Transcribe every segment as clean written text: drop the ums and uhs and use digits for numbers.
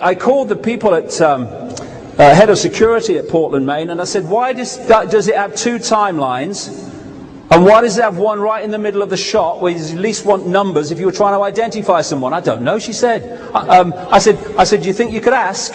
I called the people at head of security at Portland, Maine, and I said, why does it have two timelines? And why does it have one right in the middle of the shot where you at least want numbers if you were trying to identify someone? I don't know, she said. I said, do you think you could ask?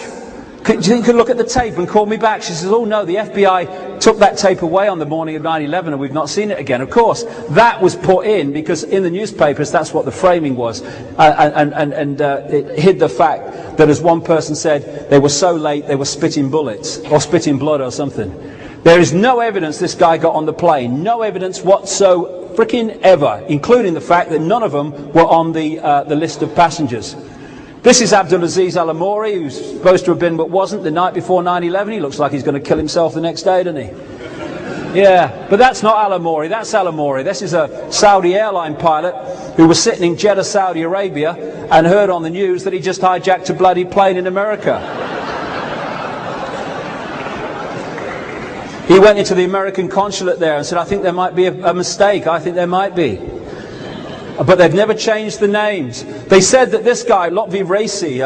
Do you think you could look at the tape and call me back? She says, oh no, the FBI took that tape away on the morning of 9/11 and we've not seen it again. Of course, that was put in because in the newspapers that's what the framing was. And it hid the fact that, as one person said, they were so late they were spitting bullets or spitting blood or something. There is no evidence this guy got on the plane. No evidence whatsoever, freaking ever, including the fact that none of them were on the list of passengers. This is Abdulaziz Al-Amouri, who's supposed to have been but wasn't the night before 9/11. He looks like he's going to kill himself the next day, doesn't he? Yeah, but that's not Al-Amouri, that's Al-Amouri. This is a Saudi airline pilot who was sitting in Jeddah, Saudi Arabia, and heard on the news that he just hijacked a bloody plane in America. He went into the American consulate there and said, I think there might be a mistake, I think there might be. But they've never changed the names. They said that this guy, Lotfi Raisi,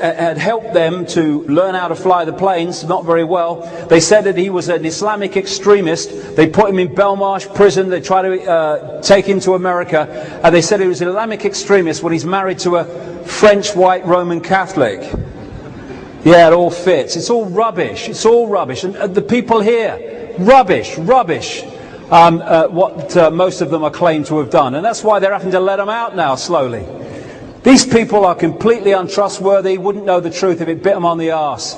had helped them to learn how to fly the planes, not very well. They said that he was an Islamic extremist. They put him in Belmarsh prison. They tried to take him to America. And they said he was an Islamic extremist when he's married to a French white Roman Catholic. Yeah, it all fits. It's all rubbish. It's all rubbish. And the people here, rubbish, rubbish. What most of them are claimed to have done. And that's why they're having to let them out now, slowly. These people are completely untrustworthy, wouldn't know the truth if it bit them on the arse.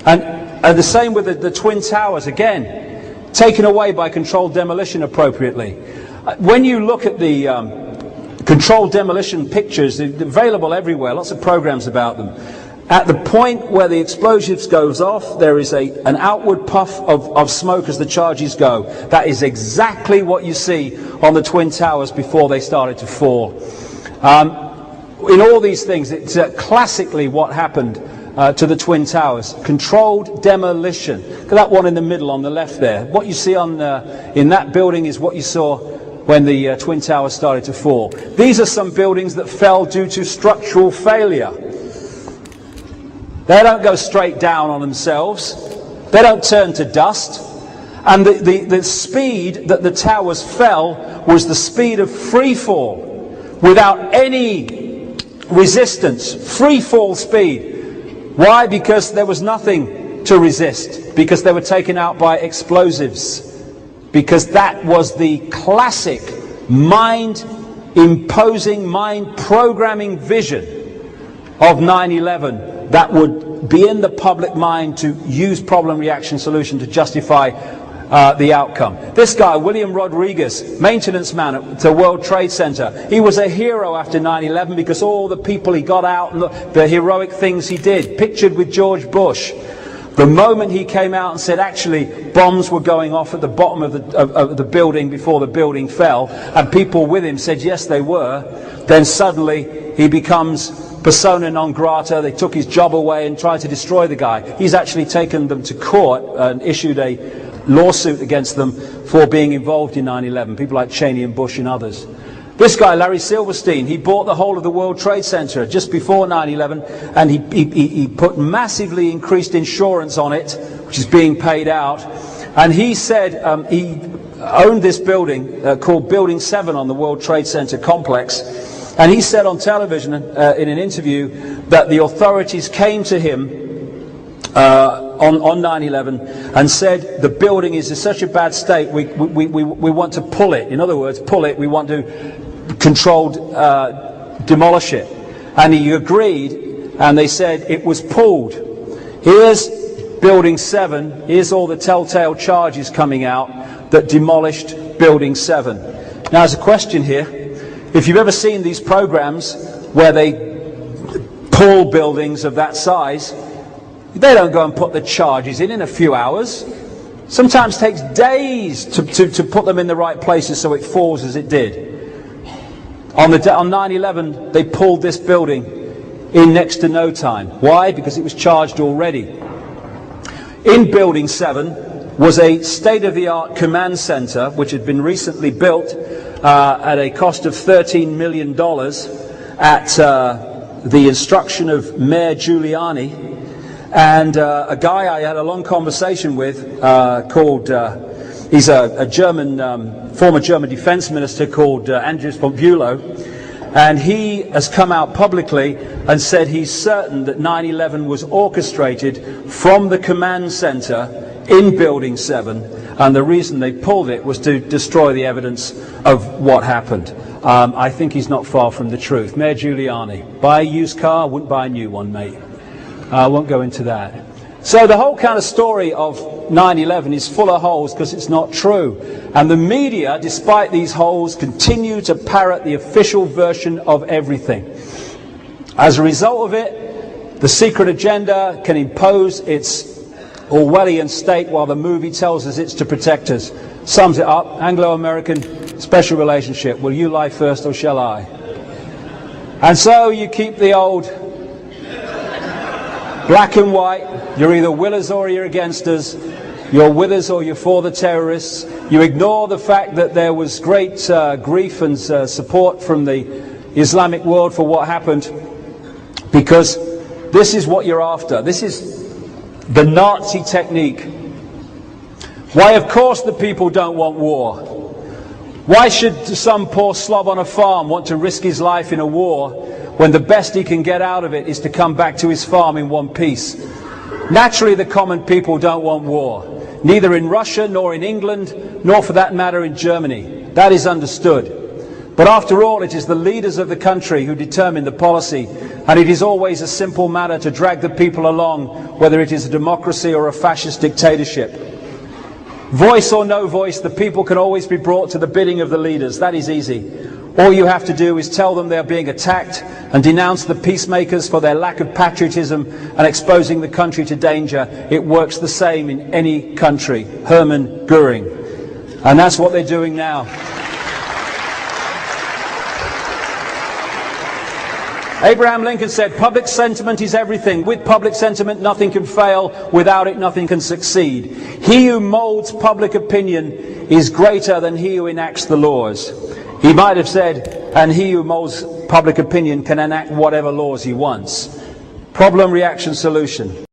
And the same with the Twin Towers, again, taken away by controlled demolition appropriately. When you look at the controlled demolition pictures, they're available everywhere, lots of programs about them. At the point where the explosives goes off, there is an outward puff of smoke as the charges go. That is exactly what you see on the Twin Towers before they started to fall. In all these things, it's classically what happened to the Twin Towers. Controlled demolition. Look at that one in the middle on the left there. What you see in that building is what you saw when the Twin Towers started to fall. These are some buildings that fell due to structural failure. They don't go straight down on themselves. They don't turn to dust. And the speed that the towers fell was the speed of free fall, without any resistance. Free fall speed. Why? Because there was nothing to resist. Because they were taken out by explosives. Because that was the classic mind-imposing, mind-programming vision of 9/11. That would be in the public mind to use problem reaction solution to justify the outcome. This guy, William Rodriguez, maintenance man at the World Trade Center, he was a hero after 9/11 because all the people he got out and the heroic things he did, pictured with George Bush. The moment he came out and said actually bombs were going off at the bottom of the building before the building fell, and people with him said yes they were, then suddenly he becomes persona non grata. They took his job away and tried to destroy the guy. He's actually taken them to court and issued a lawsuit against them for being involved in 9/11, people like Cheney and Bush and others. This guy, Larry Silverstein, he bought the whole of the World Trade Center just before 9/11, and he put massively increased insurance on it, which is being paid out. And he said he owned this building called Building 7 on the World Trade Center complex. And he said on television in an interview that the authorities came to him on 9/11 and said the building is in such a bad state we want to pull it. In other words, pull it, we want to controlled demolish it. And he agreed, and they said it was pulled. Here's Building 7, here's all the telltale charges coming out that demolished Building 7. Now there's a question here. If you've ever seen these programs where they pull buildings of that size, they don't go and put the charges in a few hours. Sometimes it takes days to put them in the right places so it falls as it did. On 9/11, they pulled this building in next to no time. Why? Because it was charged already. In Building 7 was a state-of-the-art command center which had been recently built at a cost of $13 million at the instruction of Mayor Giuliani, and a guy I had a long conversation with called, he's a German, former German defense minister called Andreas von Bülow, and he has come out publicly and said he's certain that 9/11 was orchestrated from the command center in Building 7, and the reason they pulled it was to destroy the evidence of what happened. I think he's not far from the truth. Mayor Giuliani, buy a used car, wouldn't buy a new one, mate. I won't go into that. So the whole kind of story of 9/11 is full of holes because it's not true. And the media, despite these holes, continue to parrot the official version of everything. As a result of it, the secret agenda can impose its Orwellian state while the movie tells us it's to protect us. Sums it up: Anglo-American special relationship. Will you lie first or shall I? And so you keep the old black and white. You're either with us or you're against us. You're with us or you're for the terrorists. You ignore the fact that there was great grief and support from the Islamic world for what happened, because this is what you're after. This is the Nazi technique. Why, of course, the people don't want war. Why should some poor slob on a farm want to risk his life in a war when the best he can get out of it is to come back to his farm in one piece? Naturally, the common people don't want war, neither in Russia nor in England, nor for that matter in Germany. That is understood. But after all, it is the leaders of the country who determine the policy, and it is always a simple matter to drag the people along, whether it is a democracy or a fascist dictatorship. Voice or no voice, the people can always be brought to the bidding of the leaders. That is easy. All you have to do is tell them they are being attacked and denounce the peacemakers for their lack of patriotism and exposing the country to danger. It works the same in any country. Hermann Göring. And that's what they're doing now. Abraham Lincoln said, public sentiment is everything. With public sentiment, nothing can fail. Without it, nothing can succeed. He who molds public opinion is greater than he who enacts the laws. He might have said, and he who molds public opinion can enact whatever laws he wants. Problem, reaction, solution.